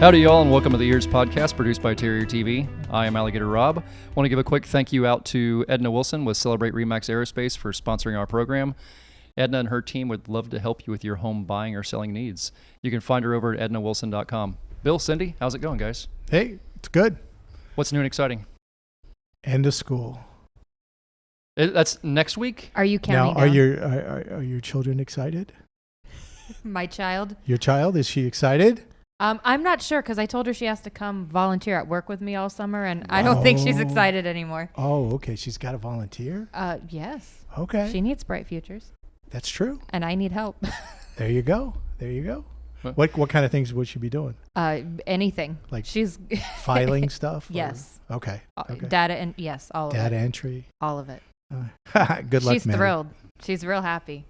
Howdy, y'all, and welcome to the EEARSS podcast produced by Terrier TV. I am Alligator Robb. I want to give a quick thank you out to Edna Wilson with Celebrate Remax Aerospace for sponsoring our program. Edna and her team would love to help you with your home buying or selling needs. You can find her over at ednawilson.com. Bill, Cindy, how's it going, guys? Hey, it's good. What's new and exciting? End of school. That's next week? Are you counting Now, are your children excited? My child? Your child, is she excited? I'm not sure because I told her she has to come volunteer at work with me all summer, and I don't think she's excited anymore. Oh, okay. She's got to volunteer? Yes. Okay. She needs bright futures. That's true. And I need help. There you go. What kind of things would she be doing? Anything. Like she's filing stuff? Yes. Okay. Data and yes, all of it. Data entry. All of it. Good luck, She's Maddie. thrilled. She's real happy.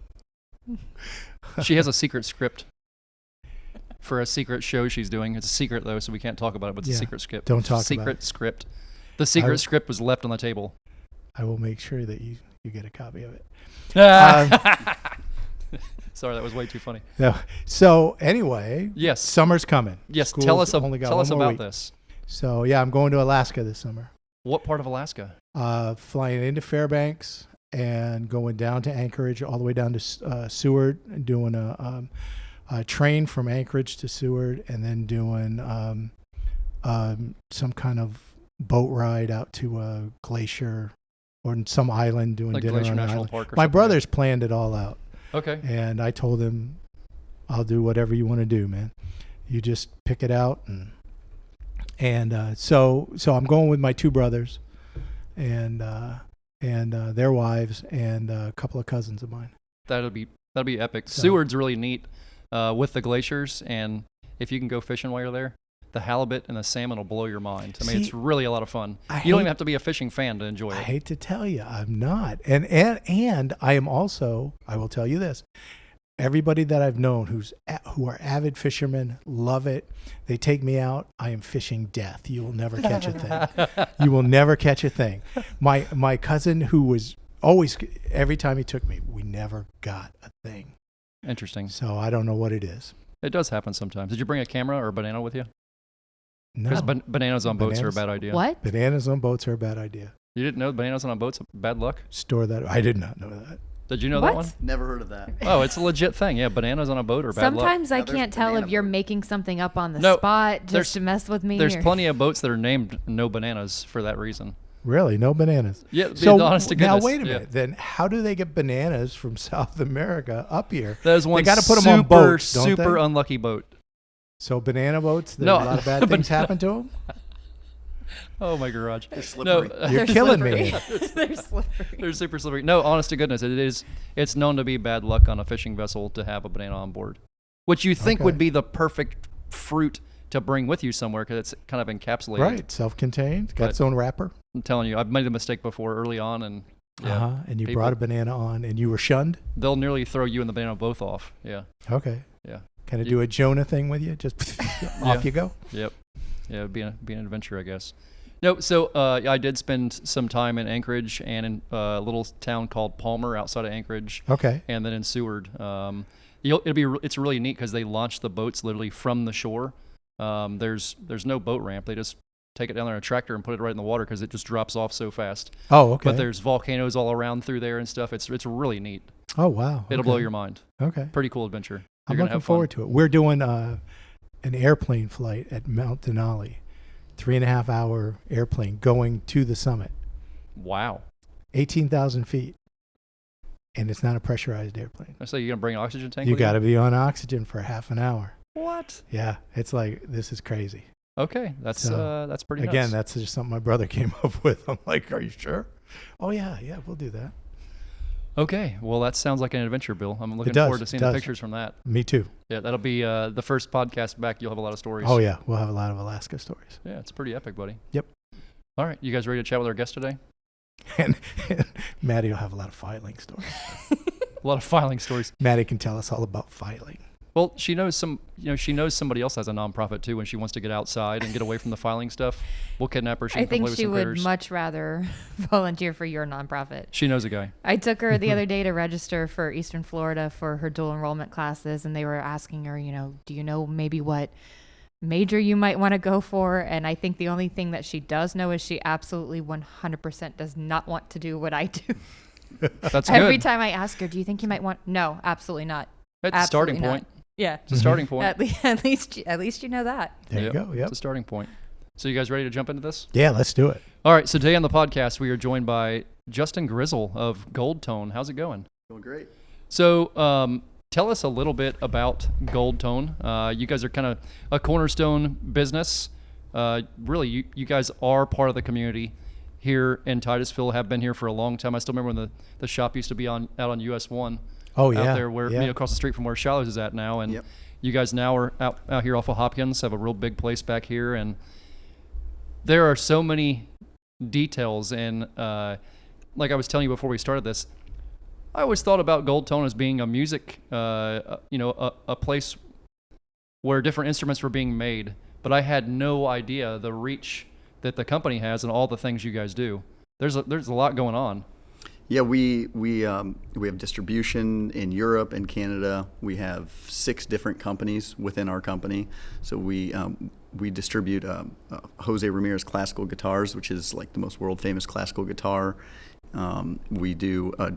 She has a secret script for a secret show she's doing. It's a secret, though, so we can't talk about it, but it's a secret script. Don't talk secret about it. Script. The secret script was left on the table. I will make sure that you get a copy of it. Sorry, that was way too funny. No. So anyway, Yes. summer's coming. Yes, School's tell us only got tell one us more about week. this. So yeah, I'm going to Alaska this summer. What part of Alaska? Flying into Fairbanks and going down to Anchorage, all the way down to Seward, and doing a train from Anchorage to Seward, and then doing some kind of boat ride out to a glacier or some island, doing Like dinner Glacier on an National island. Park or My something? brother's planned it all out, Okay. and I told him, I'll do whatever you want to do, man. You just pick it out, and so I'm going with my two brothers, and their wives, and a couple of cousins of mine. That'll be epic. So- Seward's really neat with the glaciers, and if you can go fishing while you're there, the halibut and the salmon will blow your mind. I mean, it's really a lot of fun. You don't even have to be a fishing fan to enjoy it. I hate to tell you, I'm not. And I am also, I will tell you this, everybody that I've known who are avid fishermen love it. They take me out. I am fishing death. You will never catch a thing. You will never catch a thing. My cousin, who was always, every time he took me, we never got a thing. Interesting. So I don't know what it is. It does happen sometimes. Did you bring a camera or a banana with you? No. Because bananas on boats are a bad idea. What? Bananas on boats are a bad idea. You didn't know bananas on boats are bad luck? Store that. I did not know that. Did you know What? that one? Never heard of that. Oh, it's a legit thing. Yeah, bananas on a boat are bad luck. Sometimes I Yeah, there's can't tell if banana you're boat. making something up on the No, spot there's- just to mess with me. There's or- plenty of boats that are named No Bananas for that reason. Really? No bananas? Yeah, So honest to now goodness. wait a yeah. minute. Then how do they get bananas from South America up here? That is one They got to put them super, on boats, don't super they? unlky boat. So banana boats, No, a lot of bad things happen to them? Oh, my garage. They're slippery. No, You're They're killing slippery. me. They're slippery. they're super slippery. No, honest to goodness, it's known to be bad luck on a fishing vessel to have a banana on board, which you think would Okay. be the perfect fruit to bring with you somewhere because it's kind of encapsulated. Right, self-contained, got But- its own wrapper. I'm telling you, I've made a mistake before early on, and yeah, And you people- brought a banana on, and you were shunned? they'll nearly throw you and the banana both off. Yeah, Okay. yeah, Can I do a Jonah thing with you? Just off you go? yep. Yeah, it'd be an adventure, I guess. No, so I did spend some time in Anchorage and in a little town called Palmer outside of Anchorage. Okay. And then in Seward. It's really neat because they launch the boats literally from the shore. There's no boat ramp. They just take it down there in a tractor and put it right in the water because it just drops off so fast. Oh, okay. But there's volcanoes all around through there and stuff. It's really neat. Oh, wow. It'll blow your mind. Okay. Pretty cool adventure. I'm You're gonna looking have fun. forward to it. We're doing an airplane flight at Mount Denali, 3.5 hour airplane going to the summit, Wow. 18,000 feet. And it's not a pressurized airplane. I say you're gonna bring an oxygen tank. You with got to be on oxygen for half an hour. What? Yeah, it's like, this is crazy. Okay, that's pretty. Again, nuts. that's just something my brother came up with. I'm like, are you sure? Oh, yeah, we'll do that. Okay, well, that sounds like an adventure, Bill. I'm looking does, forward to seeing it the does. pictures from that. Me too. Yeah, that'll be the first podcast back. You'll have a lot of stories. Oh, yeah, we'll have a lot of Alaska stories. Yeah, it's pretty epic, buddy. Yep. All right, you guys ready to chat with our guest today? And Maddie will have a lot of filing stories. A lot of filing stories. Maddie can tell us all about filing. Well, she knows somebody else has a nonprofit too when she wants to get outside and get away from the filing stuff. We'll kidnap her. She I can think play with she some would critters. much rather volunteer for your nonprofit. She knows a guy. I took her the other day to register for Eastern Florida for her dual enrollment classes, and they were asking her, do you know maybe what major you might want to go for. And I think the only thing that she does know is she absolutely 100% does not want to do what I do. That's Every good. time I ask her, do you think you might want? No, absolutely not. It's a starting point. Yeah. It's a starting point. At least you know that. There you go. Yep. It's a starting point. So you guys ready to jump into this? Yeah, let's do it. All right. So today on the podcast, we are joined by Justin Grizzle of Gold Tone. How's it going? Going great. So tell us a little bit about Gold Tone. You guys are kind of a cornerstone business. Really, you guys are part of the community here in Titusville, have been here for a long time. I still remember when the shop used to be out on US 1. Oh, yeah. Out there where, across the street from where Shiloh's is at now. And you guys now are out here off of Hopkins, have a real big place back here. And there are so many details. And like I was telling you before we started this, I always thought about Gold Tone as being a music, a place where different instruments were being made. But I had no idea the reach that the company has and all the things you guys do. There's a lot going on. Yeah, we have distribution in Europe and Canada. We have 6 different companies within our company. So we distribute Jose Ramirez classical guitars, which is like the most world famous classical guitar. We do a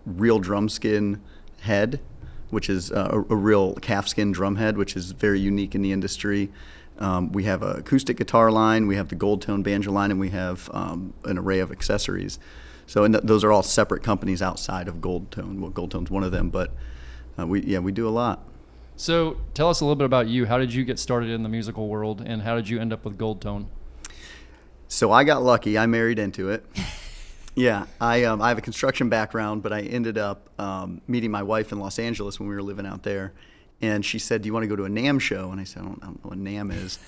real drum skin head, which is a real calfskin drum head, which is very unique in the industry. We have an acoustic guitar line, we have the Gold Tone Banjo line, and we have an array of accessories. So those are all separate companies outside of Gold Tone. Well, Gold Tone's one of them, but we do a lot. So tell us a little bit about you. How did you get started in the musical world, and how did you end up with Gold Tone? So I got lucky. I married into it. Yeah, I have a construction background, but I ended up meeting my wife in Los Angeles when we were living out there. And she said, "Do you want to go to a NAMM show?" And I said, "I don't know what NAMM is."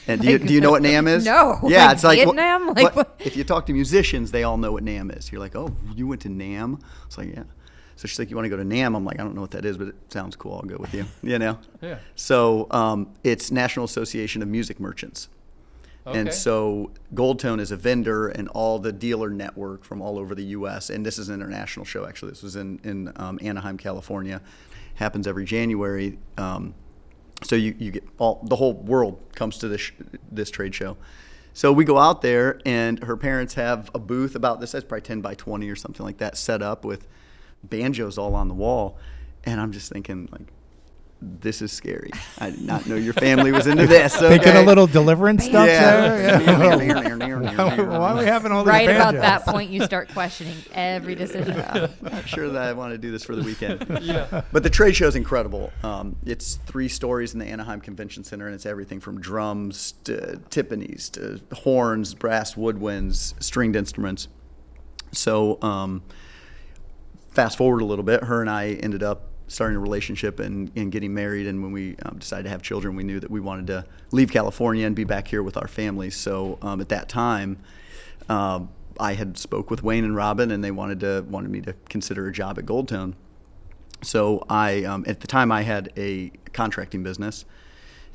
And do you know what NAMM is? No. Yeah, like it's like Vietnam. if you talk to musicians, they all know what NAMM is. You're like, "Oh, you went to NAMM?" It's like, "Yeah." So she's like, "You want to go to NAMM?" I'm like, "I don't know what that is, but it sounds cool. I'll go with you." You know? Yeah. So it's National Association of Music Merchants. Okay. And so Gold Tone is a vendor and all the dealer network from all over the U.S. And this is an international show, actually. This was in Anaheim, California. Happens every January. So you get the whole world comes to this trade show. So we go out there, and her parents have a booth about this size, probably 10 by 20 or something like that, set up with banjos all on the wall. And I'm just thinking, like, this is scary. I did not know your family was into this. Okay. Thinking a little deliverance stuff there? Yeah. Why are we having all these right about banjos? that point, you start questioning every decision. Not sure that I want to do this for the weekend. Yeah. But the trade show is incredible. It's 3 stories in the Anaheim Convention Center, and it's everything from drums to timpanis to horns, brass woodwinds, stringed instruments. So fast forward a little bit, her and I ended up starting a relationship and getting married, and when we decided to have children, we knew that we wanted to leave California and be back here with our families. So at that time, I had spoke with Wayne and Robyn, and they wanted me to consider a job at Gold Tone. So at the time I had a contracting business,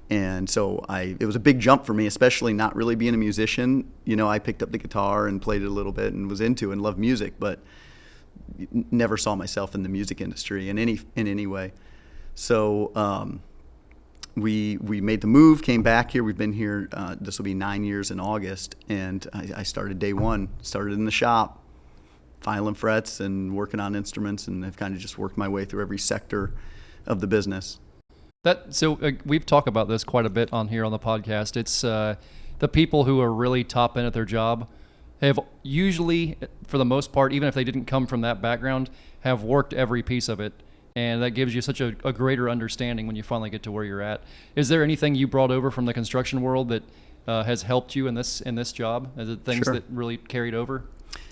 and so it was a big jump for me, especially not really being a musician. You know, I picked up the guitar and played it a little bit and was into and loved music, but never saw myself in the music industry in any way. So we made the move, came back here. We've been here, this will be 9 years in August, and I started day one, started in the shop, filing frets and working on instruments, and I've kind of just worked my way through every sector of the business. We've talked about this quite a bit on here on the podcast. It's the people who are really top end at their job have usually, for the most part, even if they didn't come from that background, have worked every piece of it. And that gives you such a greater understanding when you finally get to where you're at. Is there anything you brought over from the construction world that has helped you in this job? Is it things Sure. that really carried over?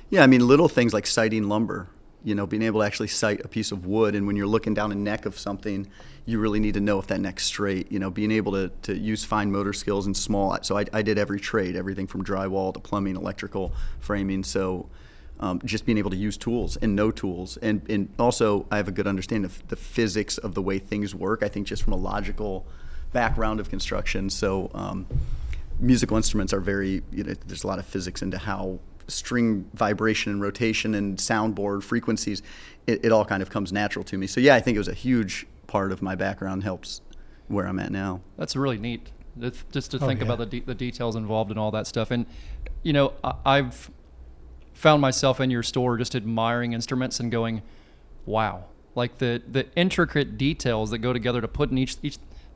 Yeah, I mean, little things like sighting lumber, you know, being able to actually sight a piece of wood. And when you're looking down a neck of something, you really need to know if that neck's straight, you know, being able to use fine motor skills and small. So I did every trade, everything from drywall to plumbing, electrical, framing. So just being able to use tools and know tools. And also I have a good understanding of the physics of the way things work, I think just from a logical background of construction. So musical instruments are very, you know, there's a lot of physics into how string vibration and rotation and soundboard frequencies, it all kind of comes natural to me. So yeah, I think it was a huge part of my background, helps where I'm at now. That's really neat. just to Oh, think yeah. about the details involved in all that stuff. And, I've found myself in your store just admiring instruments and going, wow, like the intricate details that go together to put in each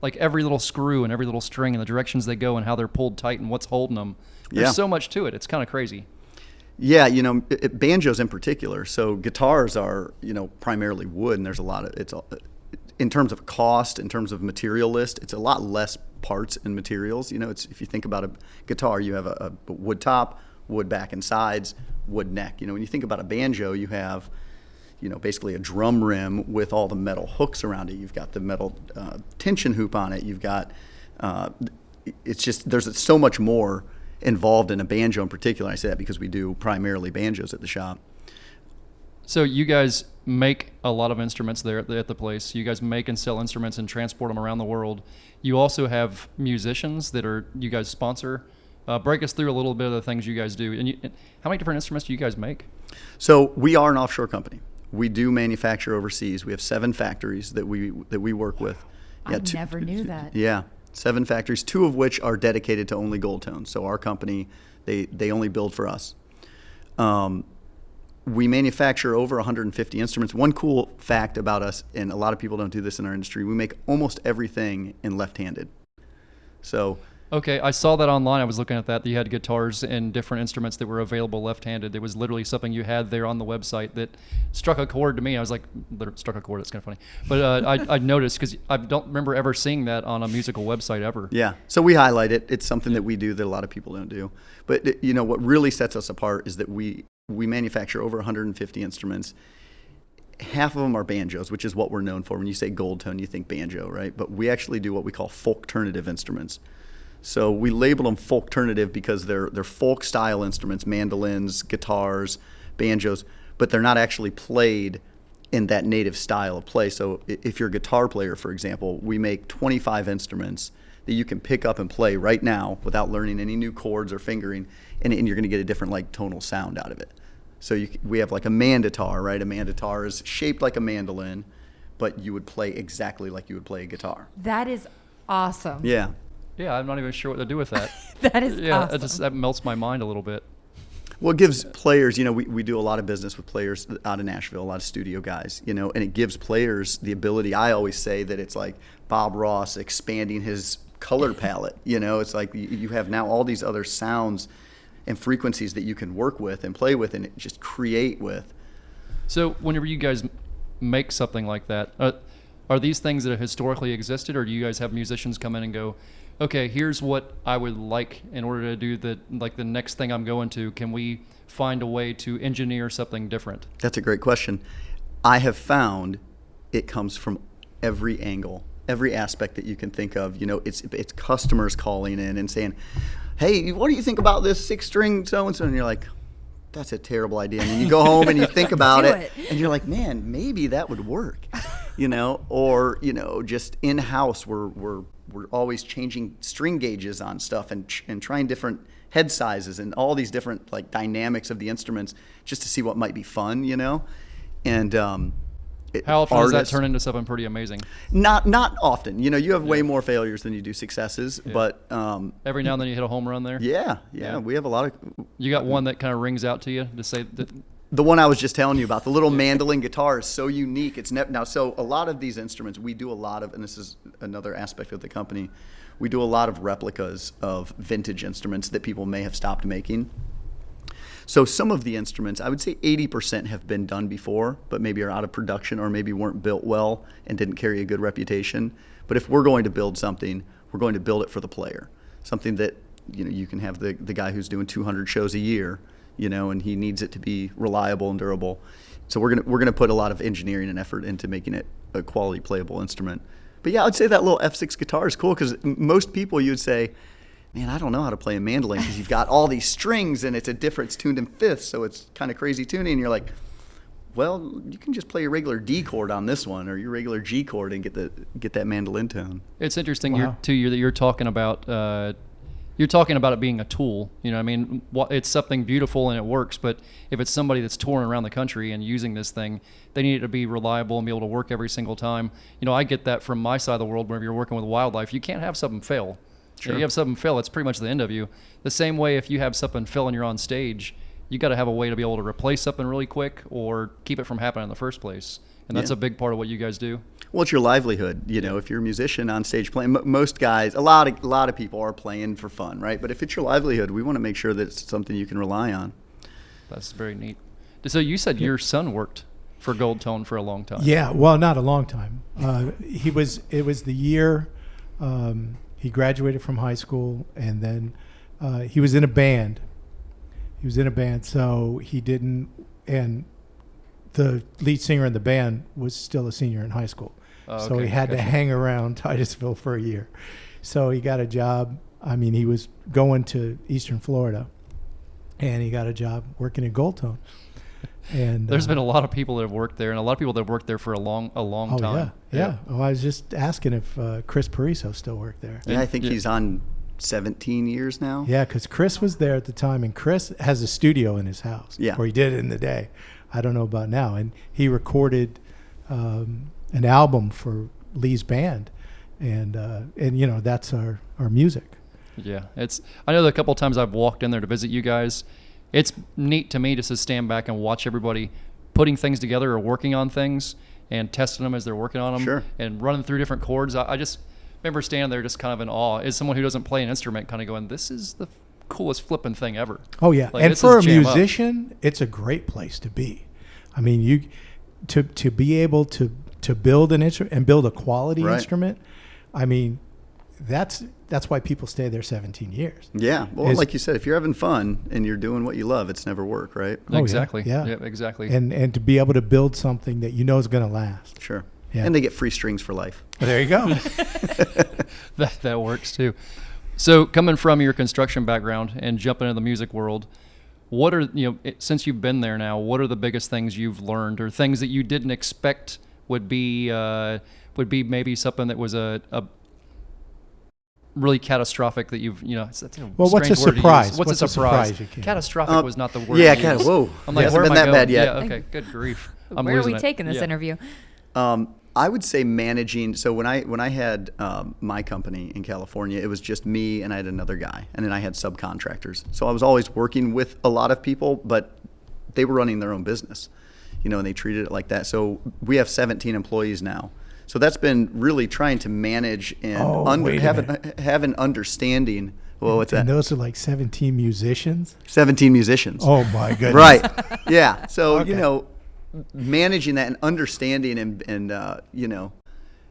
like every little screw and every little string and the directions they go and how they're pulled tight and what's holding them. There's Yeah. so much to it. It's kind of crazy. Yeah, banjos in particular. So guitars are, primarily wood, and there's a lot of in terms of cost, in terms of material list, it's a lot less parts and materials. If you think about a guitar, you have a wood top, wood back and sides, wood neck. When you think about a banjo, you have, basically a drum rim with all the metal hooks around it. You've got the metal tension hoop on it. You've got, it's just, there's so much more involved in a banjo in particular. I say that because we do primarily banjos at the shop. So you guys make a lot of instruments there at the place. You guys make and sell instruments and transport them around the world. You also have musicians you guys sponsor. Break us through a little bit of the things you guys do. And how many different instruments do you guys make? So we are an offshore company. We do manufacture overseas. We have 7 factories that we work with. I never knew that. Yeah, 7 factories, 2 of which are dedicated to only Gold Tone. So our company, they only build for us. We manufacture over 150 instruments. One cool fact about us, and a lot of people don't do this in our industry, we make almost everything in left-handed. So Okay, I saw that online. I was looking at that. You had guitars and different instruments that were available left-handed. There was literally something you had there on the website that struck a chord to me. I was like, struck a chord. That's kind of funny. But I noticed because I don't remember ever seeing that on a musical website ever. yeah, so we highlight it. It's something that we do that a lot of people don't do. But what really sets us apart is that we manufacture over 150 instruments. Half of them are banjos, which is what we're known for. When you say Gold Tone, you think banjo, right? But we actually do what we call folk-ternative instruments. So we label them folk-ternative because they're folk-style instruments, mandolins, guitars, banjos, but they're not actually played in that native style of play. So if you're a guitar player, for example, we make 25 instruments that you can pick up and play right now without learning any new chords or fingering, and you're going to get a different tonal sound out of it. So we have like a manditar, right? A manditar is shaped like a mandolin, but you would play exactly like you would play a guitar. That is awesome. Yeah. Yeah, I'm not even sure what to do with that. That is awesome. That melts my mind a little bit. Well, it gives players, we do a lot of business with players out of Nashville, a lot of studio guys, and it gives players the ability. I always say that it's like Bob Ross expanding his color palette. It's like you have now all these other sounds and frequencies that you can work with and play with and just create with. So whenever you guys make something like that, are these things that have historically existed, or do you guys have musicians come in and go, okay, here's what I would like in order to do the next thing I'm going to. Can we find a way to engineer something different? That's a great question. I have found it comes from every angle, every aspect that you can think of. It's customers calling in and saying, hey, what do you think about this 6-string so-and-so? And you're like, that's a terrible idea. And then you go home and you think about it, and you're like, man, maybe that would work. Or just in-house, we're always changing string gauges on stuff and trying different head sizes and all these different dynamics of the instruments just to see what might be fun, And how often does that turn into something pretty amazing? Not often. You have way more failures than you do successes, but every now and then you hit a home run there. Yeah. We have a lot of. You got one that kind of rings out to you to say that. The one I was just telling you about, the little mandolin guitar, is so unique. It's now. So a lot of these instruments, we do a lot of, and this is another aspect of the company. We do a lot of replicas of vintage instruments that people may have stopped making. So some of the instruments, I would say 80% have been done before, but maybe are out of production or maybe weren't built well and didn't carry a good reputation. But if we're going to build something, we're going to build it for the player. Something that you can have the guy who's doing 200 shows a year, and he needs it to be reliable and durable. So we're gonna put a lot of engineering and effort into making it a quality playable instrument. But yeah, I'd say that little F6 guitar is cool because most people you'd say, man, I don't know how to play a mandolin because you've got all these strings and it's tuned in fifths, so it's kind of crazy tuning. And you're like, well, you can just play your regular D chord on this one or your regular G chord and get that mandolin tone. It's interesting Wow. that you're talking about. You're talking about it being a tool. It's something beautiful and it works. But if it's somebody that's touring around the country and using this thing, they need it to be reliable and be able to work every single time. I get that from my side of the world. Whenever you're working with wildlife, you can't have something fail. Sure. You have something fill, it's pretty much the end of you. The same way if you have something fill and you're on stage, you got to have a way to be able to replace something really quick or keep it from happening in the first place. And that's a big part of what you guys do. Well, it's your livelihood. You know, if you're a musician on stage playing, most guys, a lot of people are playing for fun, right? But if it's your livelihood, we want to make sure that it's something you can rely on. That's very neat. So you said your son worked for Gold Tone for a long time. Yeah, well, not a long time. It was the year he graduated from high school, and then he was in a band. So he didn't, and the lead singer in the band was still a senior in high school. So he had to hang around Titusville for a year. So he got a job. I mean, he was going to Eastern Florida, and he got a job working at Gold Tone. And there's been a lot of people that have worked there, and a lot of people that have worked there for a long time. Yeah. Oh, I was just asking if Chris Pariso still worked there. Yeah, I think he's on 17 years now. Yeah, because Chris was there at the time, and Chris has a studio in his house. Yeah. Or he did in the day. I don't know about now. And he recorded an album for Lee's band, and you know, that's our music. Yeah, I know that a couple of times I've walked in there to visit you guys. It's neat to me just to stand back and watch everybody putting things together or working on things and testing them as they're working on them. Sure. And running through different chords. I just remember standing there just kind of in awe as someone who doesn't play an instrument, kind of going, this is the coolest flipping thing ever. Oh yeah, Like, and this for a is jam up. musician, it's a great place to be. I mean, you to be able to build an instrument and build a quality instrument. I mean, that's why people stay there 17 years. Yeah. Well, like you said, if you're having fun and you're doing what you love, it's never work, right? Oh, Exactly. Yeah. Yep, exactly. And to be able to build something that you know is going to last. Sure. Yeah. And they get free strings for life. There you go. that works too. So coming from your construction background and jumping into the music world, what are, since you've been there now, what are the biggest things you've learned or things that you didn't expect would be maybe something that was a really catastrophic that you've, that's a Well, what's a strange word to surprise? use. What's a surprise? you can- Catastrophic was not the word. Yeah, to use. whoa. I'm like, Hasn't where been am I that bad going? yet. Yeah, okay, good grief. I'm Where are we losing it. taking this Yeah. interview? I would say managing. So when I had my company in California, it was just me and I had another guy, and then I had subcontractors. So I was always working with a lot of people, but they were running their own business, and they treated it like that. So we have 17 employees now. So that's been really trying to manage and have an understanding. Well, what's And that? those are like 17 musicians? 17 musicians. Oh, my goodness. Right. Yeah. So, Okay. managing that and understanding and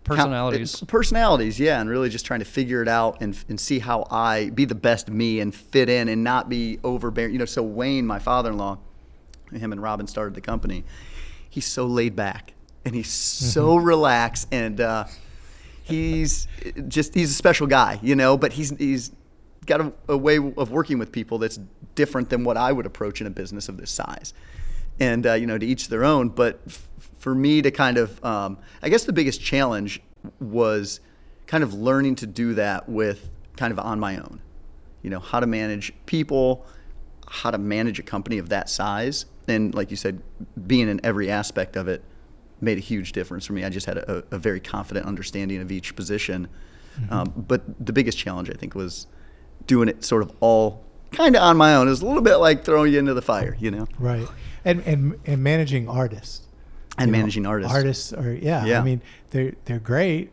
Personalities. Personalities, yeah, and really just trying to figure it out and see how I be the best me and fit in and not be overbearing. So Wayne, my father-in-law, him and Robyn started the company. He's so laid back and he's so relaxed, and he's a special guy, but he's got a way of working with people that's different than what I would approach in a business of this size. And, to each their own. But for me to kind of, I guess the biggest challenge was kind of learning to do that with kind of on my own. How to manage people, how to manage a company of that size. And like you said, being in every aspect of it made a huge difference for me. I just had a very confident understanding of each position. But the biggest challenge, I think, was doing it sort of all kind of on my own. It was a little bit like throwing you into the fire, Right. And managing artists. And managing artists. Artists are, I mean, they're great.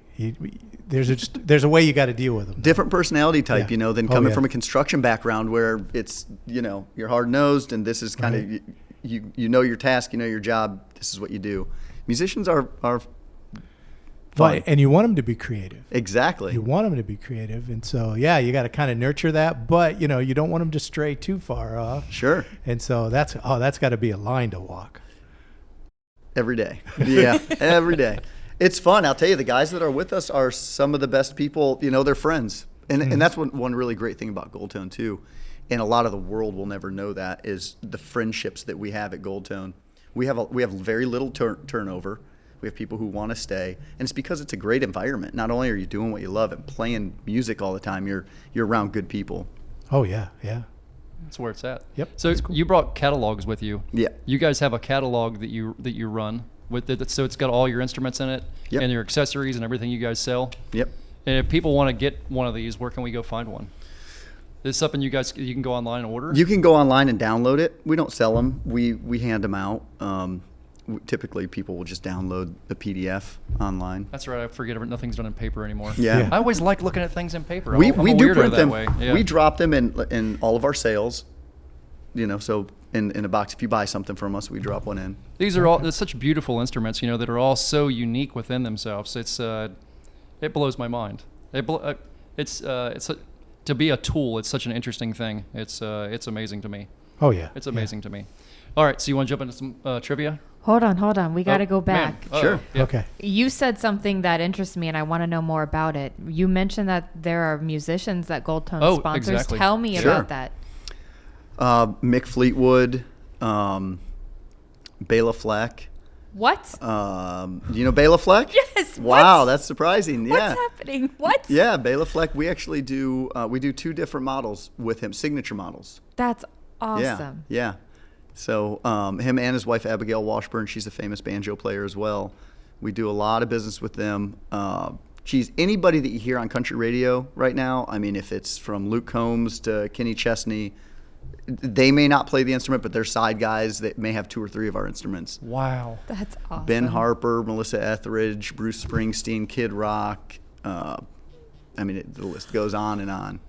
There's a way you got to deal with them. Different personality type, Yeah. than Oh, coming yeah. from a construction background where it's, you're hard-nosed and this is kind of, you know your task, you know your job, this is what you do. Musicians are fun. But, and you want them to be creative. Exactly. You want them to be creative. And so, you got to kind of nurture that, but, you don't want them to stray too far off. Sure. And so that's got to be a line to walk. Every day. Yeah, every day. It's fun. I'll tell you, the guys that are with us are some of the best people. They're friends. And that's one really great thing about Gold Tone, too. And a lot of the world will never know that, is the friendships that we have at Gold Tone. We have very little turnover. We have people who want to stay, and it's because it's a great environment. Not only are you doing what you love and playing music all the time, you're around good people. Oh, yeah. That's where it's at. Yep. So you brought catalogs with you. Yeah. You guys have a catalog that you run with it. So it's got all your instruments in it Yep. and your accessories and everything you guys sell. Yep. And if people want to get one of these, where can we go find one? Is this something you can go online and order? You can go online and download it. We don't sell them. We hand them out. Typically, people will just download the PDF online. That's right. I forget nothing's done in paper anymore. Yeah. I always like looking at things in paper. We I'm a do weirdo print that them. way. Yeah. We drop them in all of our sales. So in a box, if you buy something from us, we drop one in. These are all they're such beautiful instruments, that are all so unique within themselves. It blows my mind. To be a tool, it's such an interesting thing. It's amazing to me. Oh yeah. It's amazing to me. All right, so you want to jump into some trivia? Hold on. We got to go back. Sure. Yeah. Okay. You said something that interests me, and I want to know more about it. You mentioned that there are musicians that Gold Tone sponsors. Exactly. Tell me Sure. about that. Mick Fleetwood, Bela Fleck. What? You know Bela Fleck? Yes. Wow, what? that's surprising. Yeah. What's happening? What? Yeah, Bela Fleck. We actually do two different models with him, signature models. That's awesome. Yeah. So him and his wife Abigail Washburn, she's a famous banjo player as well. We do a lot of business with them. Anybody that you hear on country radio right now, I mean, if it's from Luke Combs to Kenny Chesney, they may not play the instrument, but they're side guys that may have 2 or 3 of our instruments. Wow. That's awesome. Ben Harper, Melissa Etheridge, Bruce Springsteen, Kid Rock. The list goes on and on.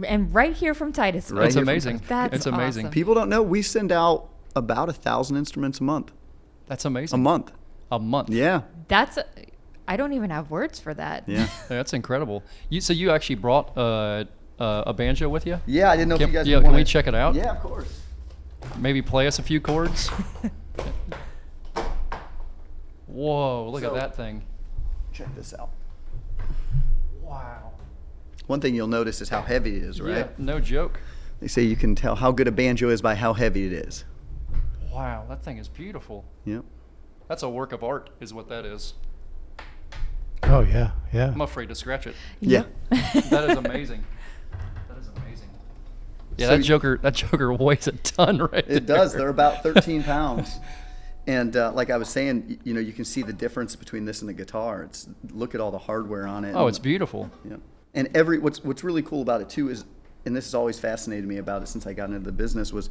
And right here from Titusville. Right That's here from amazing. That's It's amazing. awesome. People don't know we send out about 1,000 instruments a month. That's amazing. A month. A month. Yeah. I don't even have words for that. Yeah. That's incredible. So you actually brought a banjo with you? Yeah, I didn't know if you guys Can we check it out? Yeah, of course. Maybe play us a few chords? Whoa, look at that thing. Check this out. Wow. One thing you'll notice is how heavy it is, right? Yeah, no joke. They say you can tell how good a banjo is by how heavy it is. Wow, that thing is beautiful. Yep. That's a work of art, is what that is. Oh yeah. Yeah. I'm afraid to scratch it. Yeah. That is amazing. That is amazing. Yeah, So that joker weighs a ton right there. It does. They're about 13 pounds. And like I was saying, you can see the difference between this and the guitar. Look at all the hardware on it. Oh, it's beautiful. Yeah. And what's really cool about it too is, and this has always fascinated me about it since I got into the business, was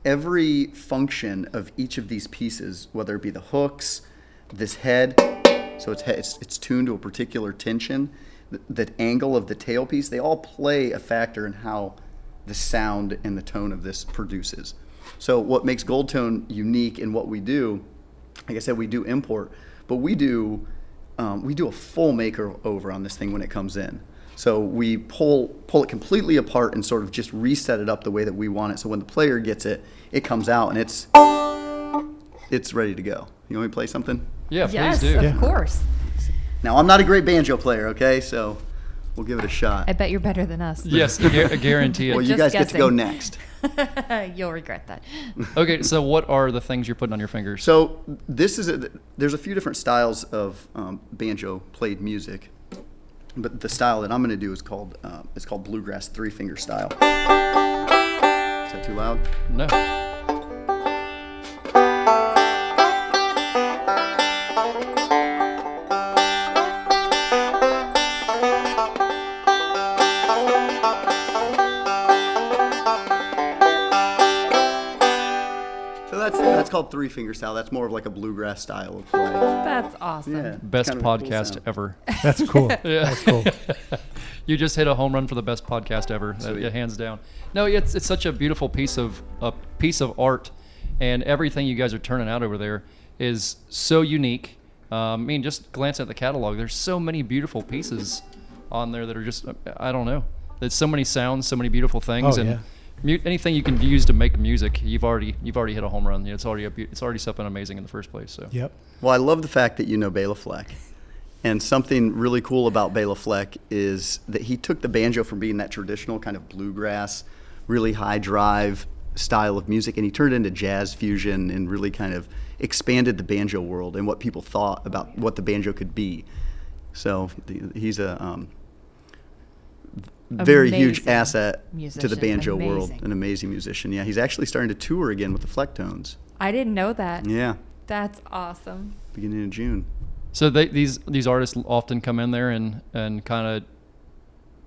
every function of each of these pieces, whether it be the hooks, this head, so it's tuned to a particular tension, the angle of the tailpiece, they all play a factor in how the sound and the tone of this produces. So what makes Gold Tone unique in what we do, like I said, we do import, but we do a full makeover on this thing when it comes in. So we pull it completely apart and sort of just reset it up the way that we want it. So when the player gets it, it comes out and it's ready to go. You want me to play something? Yeah, Yes, please do. of Yeah. course. Now, I'm not a great banjo player, okay? So we'll give it a shot. I bet you're better than us. Yes, I guarantee it. Well, you Just guys get to go guessing. next. You'll regret that. Okay, so what are the things you're putting on your fingers? So there's a few different styles of banjo played music, but the style that I'm going to do is called bluegrass 3-finger style. Is that too loud? No. So that's called 3-finger style. That's more of like a bluegrass style of play. That's awesome. Yeah, Best kind of a cool podcast sound. ever. That's cool. Yeah. That's cool. You just hit a home run for the best podcast ever, Sweet. hands down. No, it's such a beautiful piece of art, and everything you guys are turning out over there is so unique. Just glancing at the catalog, there's so many beautiful pieces on there that are just, I don't know. There's so many sounds, so many beautiful things, Oh, and yeah. anything you can use to make music, you've already hit a home run. It's already something amazing in the first place. So. Yep. Well, I love the fact that you know Bela Fleck. And something really cool about Bela Fleck is that he took the banjo from being that traditional kind of bluegrass, really high drive style of music, and he turned it into jazz fusion and really kind of expanded the banjo world and what people thought about what the banjo could be. So he's a very huge Amazing asset to the musician. banjo world, Amazing. an amazing musician. Yeah, he's actually starting to tour again with the Flecktones. I didn't know that. Yeah, That's awesome. beginning of June. So these artists often come in there and kind of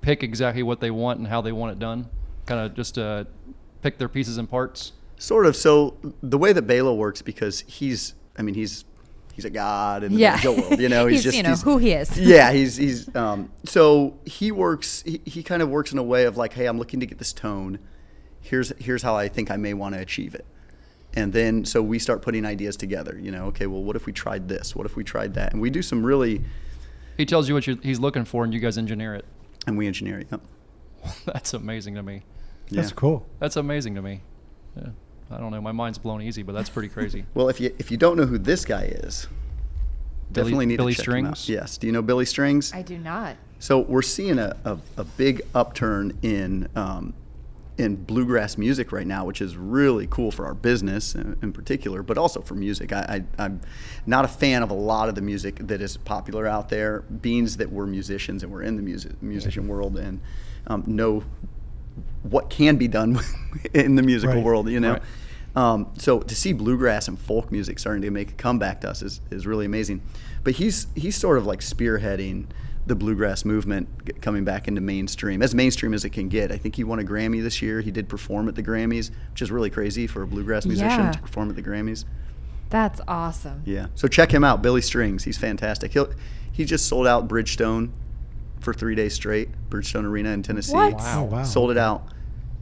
pick exactly what they want and how they want it done. Kind of just pick their pieces and parts. Sort of. So the way that Bela works, because he's a god in the banjo world. You know, he's who he is. Yeah, he's so he works. He kind of works in a way of like, hey, I'm looking to get this tone. Here's how I think I may want to achieve it. And then, so we start putting ideas together, you know, okay, well, what if we tried this? What if we tried that? And we do some really... He tells you what he's looking for, and you guys engineer it. And we engineer it, yep. That's amazing to me. That's cool. That's amazing to me. Yeah. I don't know. My mind's blown easy, but that's pretty crazy. Well, if you don't know who this guy is, definitely need Billy to check him out. Strings? Yes. Do you know Billy Strings? I do not. So we're seeing a big upturn in bluegrass music right now, which is really cool for our business in particular, but also for music. I'm not a fan of a lot of the music that is popular out there, beings that we're musicians and we're in the musician world and know what can be done in the musical world, you know? Right. So to see bluegrass and folk music starting to make a comeback to us is really amazing. But he's sort of like spearheading the bluegrass movement coming back into mainstream, as mainstream as it can get. I think he won a Grammy this year. He did perform at the Grammys, which is really crazy for a bluegrass musician to perform at the Grammys. That's awesome. Yeah. So check him out, Billy Strings. He's fantastic. He just sold out Bridgestone for 3 days straight, Bridgestone Arena in Tennessee. What? Wow. Sold it out.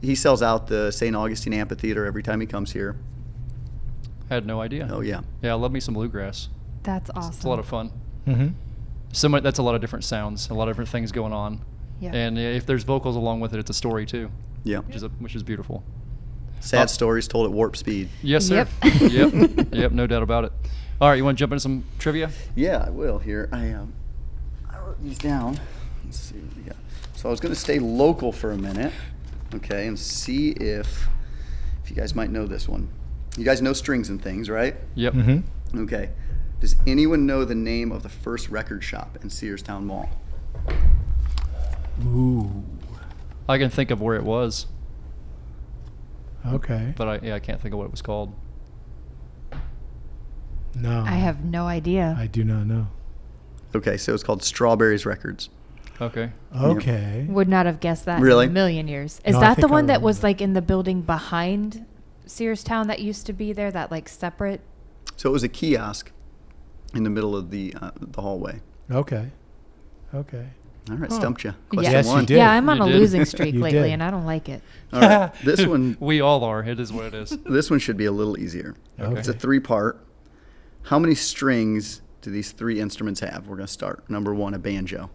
He sells out the St. Augustine Amphitheater every time he comes here. I had no idea. Oh, yeah. Yeah, I love me some bluegrass. That's awesome. It's a lot of fun. Mm-hmm. That's a lot of different sounds, a lot of different things going on. Yeah. And if there's vocals along with it, it's a story too. Yeah. Which is beautiful. Sad stories told at warp speed. Yes, sir. Yep. Yep, no doubt about it. All right, you want to jump into some trivia? Yeah, I will here. I wrote these down. Let's see what we got. So I was going to stay local for a minute, okay, and see if you guys might know this one. You guys know Strings and Things, right? Yep. Mm-hmm. Okay. Does anyone know the name of the first record shop in Searstown Mall? Ooh. I can think of where it was, Okay. but I can't think of what it was called. No. I have no idea. I do not know. Okay, so it's called Strawberries Records. Okay. Okay. Would not have guessed that Really? in a million years. Is No, I that the think I one that remember was that. like in the building behind Searstown that used to be there, that like separate? So it was a kiosk in the middle of the hallway. Okay. Okay. All right, Huh. stumped you. Question Yes, you one. did. Yeah, I'm on You a did. losing streak You lately, did. and I don't like it. All right, this one We all are. It is what it is. this one should be a little easier. Okay. It's a 3-part. How many strings do these 3 instruments have? We're going to start. Number 1, a banjo.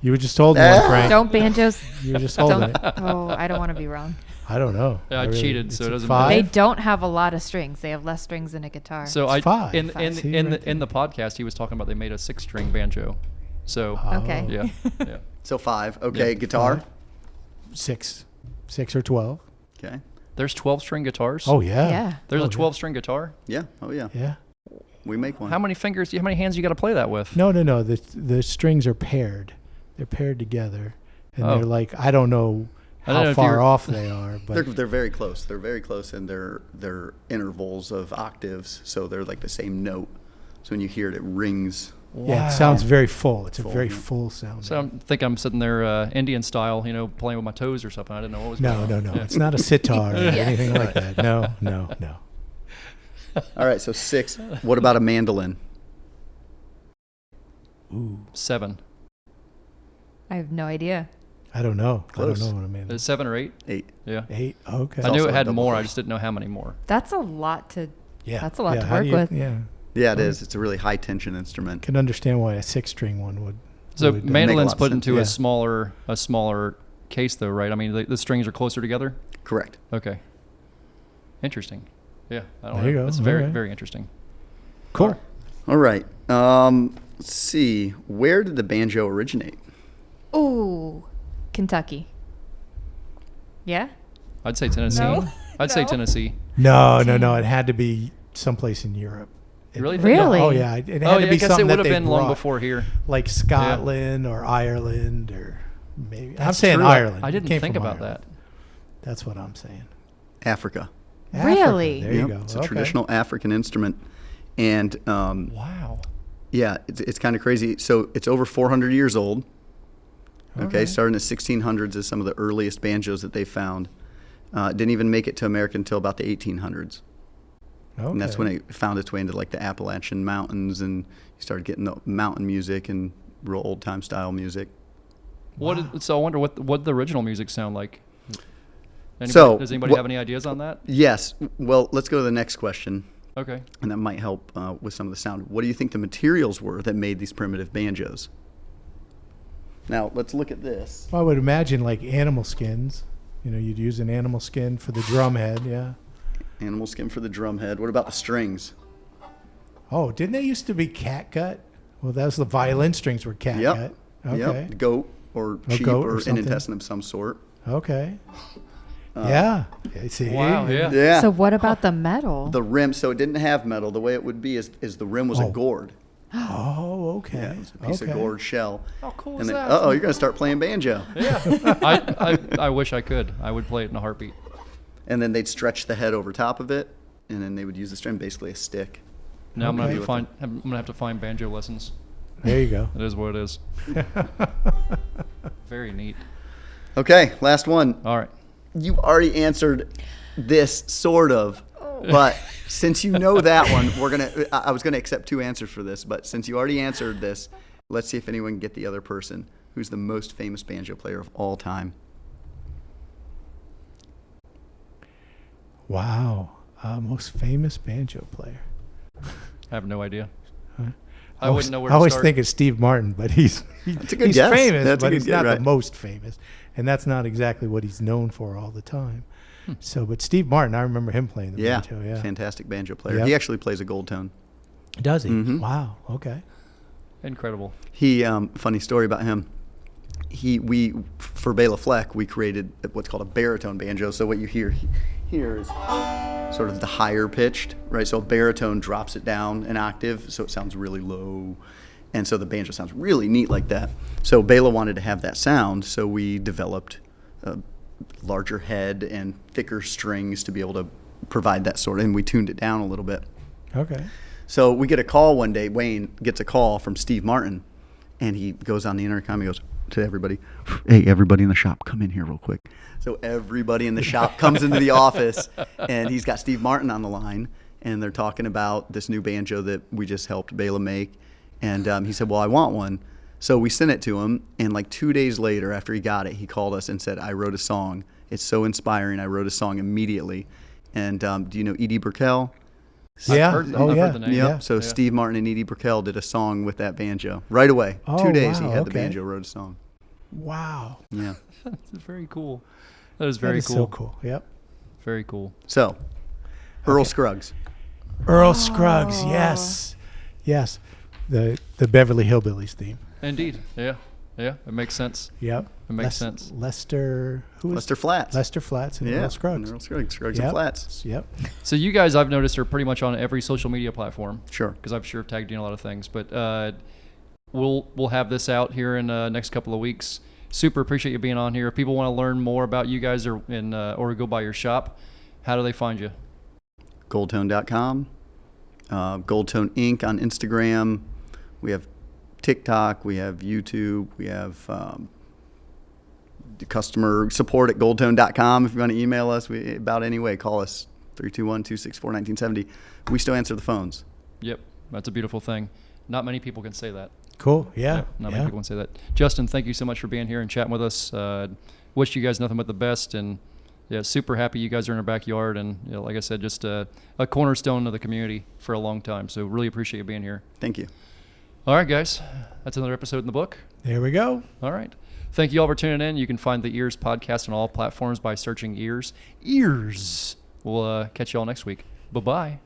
You were just told one, Frank. Don't banjos. You were just holding Don't. it. Oh, I don't want to be wrong. I don't know. Yeah, I cheated, so it's it doesn't five? They don't have a lot of strings. They have less strings than a guitar. So It's five. in Five. See, in right the in the podcast, he was talking about they made a 6-string banjo. So Okay. yeah, yeah. So 5. Okay, Yeah. guitar. 6 or 12. Okay. There's 12-string guitars. Oh yeah. Yeah. There's Oh, a yeah. 12-string guitar. Yeah. Oh yeah. Yeah. We make one. How many fingers? How many hands you got to play that with? No. The strings are paired. They're paired together, and Oh. they're like, I don't know I don't know how if far you're- off they are, but They're very close. They're very close, and they're intervals of octaves, so they're like the same note. So when you hear it, it rings. yeah, it sounds very full. It's a Full, very yeah. full sound. So I'm sitting there Indian style, playing with my toes or something. I didn't know what was going No. on. Yeah. It's not a sitar or anything like that. No. All right, so 6. What about a mandolin? Ooh, 7. I have no idea. I don't know. Close. I don't know what I mean. 7 or 8. 8. Yeah. 8. Okay. I knew also it a had double more. I close. just didn't know how many more. That's a lot to. Yeah. That's a lot to how work do you- with. Yeah. Yeah, it is. It's a really high tension instrument. Can understand why a 6-string one would. So would, mandolins lot of put sense. into Yeah. a smaller case, though, right? I mean, the strings are closer together. Correct. Okay. Interesting. Yeah. I don't There you know. go. It's very Okay. very interesting. Cool. All right. Let's see. Where did the banjo originate? Ooh, Kentucky. Yeah. I'd say Tennessee. No. I'd say No. Tennessee. No. It had to be someplace in Europe. It- Really? Really? Oh yeah. It had Oh, to yeah, be I guess it something would that have they been long brought, before here. like Scotland or Ireland or maybe. I'm That's saying true. Ireland. I It didn't came think from about Ireland. that. That's what I'm saying. Africa. Really? There Yep. you go. It's a Okay. traditional African instrument. And Wow. Yeah, it's kind of crazy. So it's over 400 years old. Okay, starting in the 1600s is some of the earliest banjos that they found. Didn't even make it to America until about the 1800s. Okay. And that's when it found its way into like the Appalachian Mountains, and you started getting the mountain music and real old time style music. So I wonder what the original music sound like. Does anybody have any ideas on that? Yes. Well, let's go to the next question. Okay. And that might help with some of the sound. What do you think the materials were that made these primitive banjos? Now, let's look at this. Well, I would imagine like animal skins. You'd use an animal skin for the drum head, yeah. Animal skin for the drum head. What about the strings? Oh, didn't they used to be catgut? Well, that was the violin strings were catgut. Okay. Yep. Goat or sheep goat or or an something. intestine of some sort. Okay. Yeah. See? Wow, yeah. Yeah. So what about the metal? The rim, so it didn't have metal. The way it would be is the rim was a gourd. Oh, okay. Yeah, it was a piece of gourd shell. How cool And is then, that? you're going to start playing banjo. Yeah. I wish I could. I would play it in a heartbeat. And then they'd stretch the head over top of it, and then they would use the string, basically a stick. Now I'm Okay. gonna have to find banjo lessons. There you go. It is what it is. Very neat. Okay, last one. All right. You already answered this, sort of. But since you know that one, I was gonna accept 2 answers for this, but since you already answered this, let's see if anyone can get the other person. Who's the most famous banjo player of all time? Wow. Most famous banjo player. I have no idea. I I wouldn't know where I to always start. think it's Steve Martin, but he's a good he's guess. famous, That's a but good he's guess, not right. the most famous, and that's not exactly what he's known for all the time. So, but Steve Martin, I remember him playing the banjo. Yeah, Fantastic banjo player. Yep. He actually plays a gold tone. does he? Mhm. Wow. Okay. Incredible. He funny story about him. We for Bela Fleck, we created what's called a baritone banjo. So what you hear here is sort of the higher pitched, right? So a baritone drops it down an octave, so it sounds really low, and so the banjo sounds really neat like that. So Bela wanted to have that sound, so we developed a larger head and thicker strings to be able to provide that sort of, and we tuned it down a little bit. Okay. So we get a call one day. Wayne gets a call from Steve Martin, and he goes on the intercom. He goes to everybody, "Hey, everybody in the shop, come in here real quick." So everybody in the shop comes into the office, and he's got Steve Martin on the line, and they're talking about this new banjo that we just helped Bela make. And he said, "Well, I want one." So we sent it to him, and like 2 days later, after he got it, he called us and said, "I wrote a song. It's so inspiring. I wrote a song immediately." And do you know Edie Burkell? Yeah. I've heard the name. Yep. Yeah. So Yeah. Steve Martin and Edie Burkell did a song with that banjo right away. Oh, 2 days he wow, had the okay. banjo, wrote a song. Wow. Yeah. That's very cool. That is very That is cool. so cool. Yep. Very cool. So, Earl Scruggs. Earl Scruggs. Yes. Yes. The Beverly Hillbillies theme. Indeed. Yeah. Yeah. It makes sense. Yep. It makes sense. Lester. Who is Lester Flats. Lester Flats and Yeah. Earl Scruggs. Earl Scruggs. Scruggs Yep. and Flats. Yep. So you guys, I've noticed, are pretty much on every social media platform. Sure. Because I've sure tagged you in a lot of things. But we'll have this out here in the next couple of weeks. Super appreciate you being on here. If people want to learn more about you guys or go by your shop, how do they find you? Goldtone.com. Gold Tone Inc. on Instagram. We have TikTok. We have YouTube. We have the customer support at goldtone.com. If you want to email us about any way, call us 321-264-1970. We still answer the phones. Yep. That's a beautiful thing. Not many people can say that. Cool. Yeah. Yep, not many people can say that. Justin, thank you so much for being here and chatting with us. Wish you guys nothing but the best, and yeah, super happy you guys are in our backyard, and like I said, just a cornerstone of the community for a long time. So really appreciate you being here. Thank you. All right, guys, that's another episode in the book. There we go. All right. Thank you all for tuning in. You can find the EEARSS podcast on all platforms by searching EEARSS. EEARSS. We'll catch you all next week. Bye-bye.